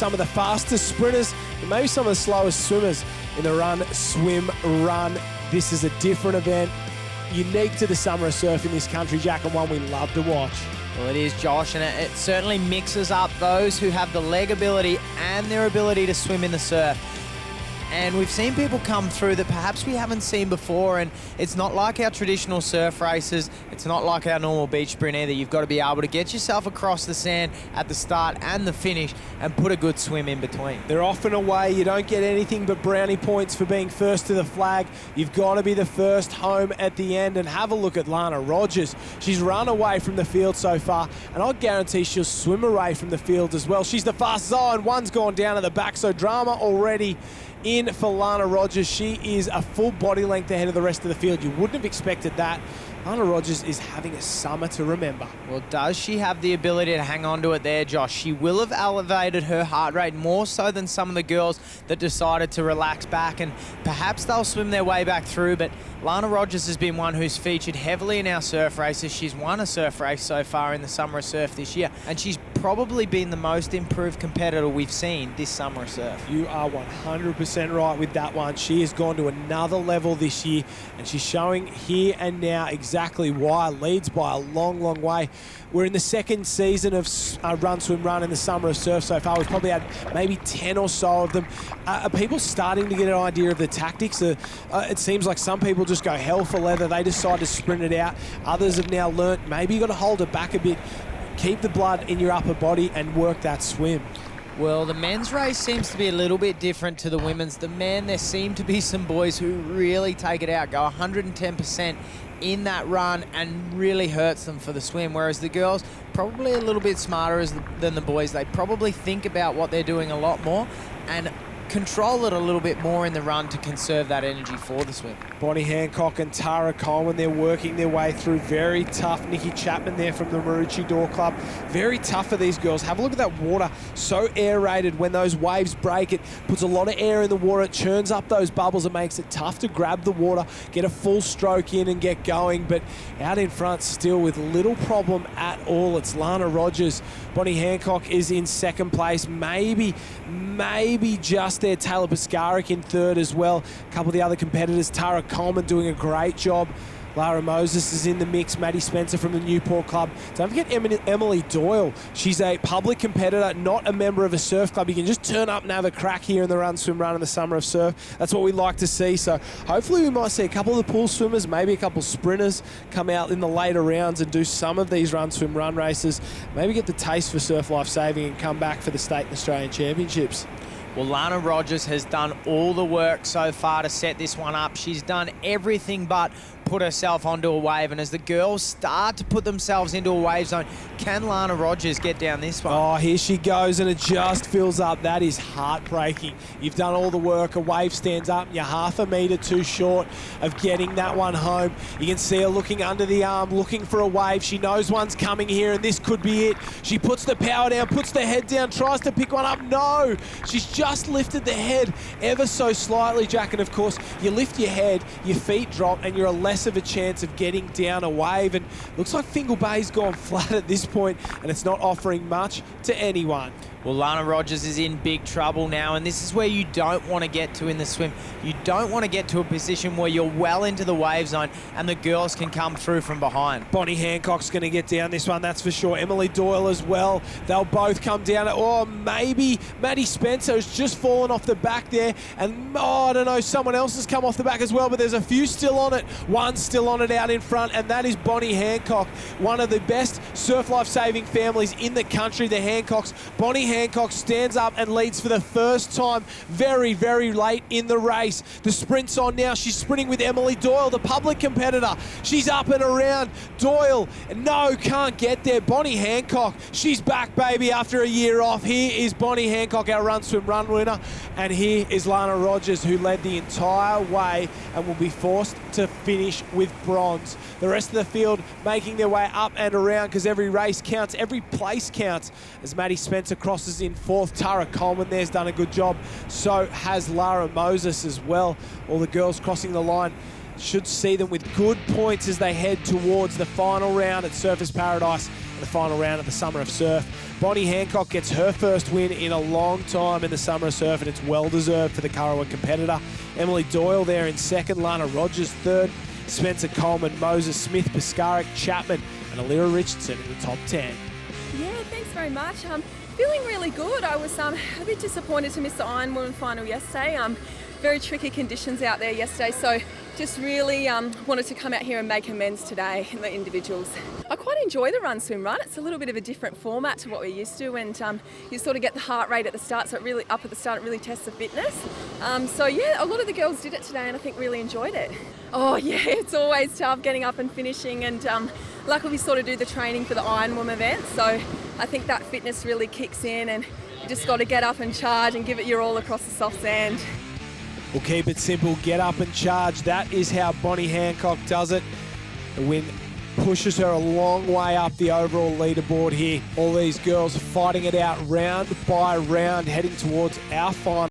some of the fastest sprinters and maybe some of the slowest swimmers in the run, swim, run. This is a different event, unique to the summer of surf in this country, Jack, and one we love to watch. Well, it is, Josh, and it certainly mixes up those who have the leg ability and their ability to swim in the surf. And we've seen people come through that perhaps we haven't seen before, and it's not like our traditional surf races. It's not like our normal beach sprint either. You've got to be able to get yourself across the sand at the start and the finish and put a good swim in between. They're often away. You don't get anything but brownie points for being first to the flag. You've got to be the first home at the end. And have a look at Lana Rogers. She's run away from the field so far, and I'll guarantee she'll swim away from the field as well. She's the fastest. Oh, and one's gone down at the back, so drama already in for Lana Rogers. She is a full body length ahead of the rest of the field. You wouldn't have expected that. Lana Rogers is having a summer to remember. Well, does she have the ability to hang on to it there, Josh? She will have elevated her heart rate more so than some of the girls that decided to relax back, and perhaps they'll swim their way back through, but Lana Rogers has been one who's featured heavily in our surf races. She's won a surf race so far in the Summer of Surf this year, and she's probably been the most improved competitor we've seen this Summer of Surf. You are 100% right with that one. She has gone to another level this year, and she's showing here and now exactly why. Leads by a long, long way. We're in the second season of Run, Swim, Run in the Summer of Surf so far. We've probably had maybe 10 or so of them. Are people starting to get an idea of the tactics? It seems like some people just go hell for leather. They decide to sprint it out. Others have now learnt maybe you've got to hold it back a bit, keep the blood in your upper body and work that swim. Well, the men's race seems to be a little bit different to the women's. The men, there seem to be some boys who really take it out, go 110% in that run and really hurts them for the swim, whereas the girls probably a little bit smarter than the boys. They probably think about what they're doing a lot more and control it a little bit more in the run to conserve that energy for the swim. Bonnie Hancock and Tara Coleman, they're working their way through. Very tough. Nikki Chapman there from the Maroochydore Club. Very tough for these girls. Have a look at that water. So aerated. When those waves break, it puts a lot of air in the water. It churns up those bubbles. It makes it tough to grab the water, get a full stroke in and get going. But out in front still with little problem at all. It's Lana Rogers. Bonnie Hancock is in second place. Maybe just there. Taylor Piskarik in third as well. A couple of the other competitors. Tara Coleman doing a great job. Lara Moses is in the mix. Maddie Spencer from the Newport Club. Don't forget Emily Doyle. She's a public competitor, not a member of a surf club. You can just turn up and have a crack here in the Run, Swim, Run in the Summer of Surf. That's what we like to see. So hopefully we might see a couple of the pool swimmers, maybe a couple of sprinters come out in the later rounds and do some of these Run, Swim, Run races. Maybe get the taste for surf life saving and come back for the State and Australian Championships. Well, Lana Rogers has done all the work so far to set this one up. She's done everything but put herself onto a wave, and as the girls start to put themselves into a wave zone, can Lana Rogers get down this one? Oh, here she goes, and it just fills up. That is heartbreaking. You've done all the work. A wave stands up. You're half a metre too short of getting that one home. You can see her looking under the arm, looking for a wave. She knows one's coming here, and this could be it. She puts the power down, puts the head down, tries to pick one up. No! She's just lifted the head ever so slightly, Jack, and of course, you lift your head, your feet drop, and you're less of a chance of getting down a wave. And looks like Fingal Bay's gone flat at this point, and it's not offering much to anyone. Well, Lana Rogers is in big trouble now, and this is where you don't want to get to in the swim. You don't want to get to a position where you're well into the wave zone and the girls can come through from behind. Bonnie Hancock's going to get down this one, that's for sure. Emily Doyle as well. They'll both come down. Or maybe Maddie Spencer has just fallen off the back there, and I don't know, someone else has come off the back as well, but there's a few still on it. One still on it out in front, and that is Bonnie Hancock, one of the best surf life-saving families in the country, the Hancocks. Bonnie Hancock stands up and leads for the first time very, very late in the race. The sprint's on now. She's sprinting with Emily Doyle, the public competitor. She's up and around. Doyle, no, can't get there. Bonnie Hancock, she's back, baby, after a year off. Here is Bonnie Hancock, our Run, Swim, Run winner. And here is Lana Rogers, who led the entire way and will be forced to finish with bronze. The rest of the field making their way up and around because every race counts, every place counts. As Maddie Spencer crosses in fourth, Tara Coleman there's done a good job. So has Lara Moses as well. All the girls crossing the line should see them with good points as they head towards the final round at Surfers Paradise. the final round of the Summer of Surf. Bonnie Hancock gets her first win in a long time in the Summer of Surf, and it's well-deserved for the Currawa competitor. Emily Doyle there in second, Lana Rogers third, Spencer Coleman, Moses Smith, Piscaric, Chapman, and Alira Richardson in the top 10. Yeah, thanks very much. Feeling really good. I was a bit disappointed to miss the Ironwoman final yesterday. Very tricky conditions out there yesterday, so just really wanted to come out here and make amends today in the individuals. I quite enjoy the run, swim, run. It's a little bit of a different format to what we're used to, and you sort of get the heart rate at the start, so it really up at the start, it really tests the fitness. So yeah, a lot of the girls did it today, and I think really enjoyed it. Oh yeah, it's always tough getting up and finishing, and luckily we sort of do the training for the Ironwoman event, so I think that fitness really kicks in, and you just got to get up and charge and give it your all across the soft sand. We'll keep it simple, get up and charge. That is how Bonnie Hancock does it. The win pushes her a long way up the overall leaderboard here. All these girls fighting it out round by round, heading towards our final.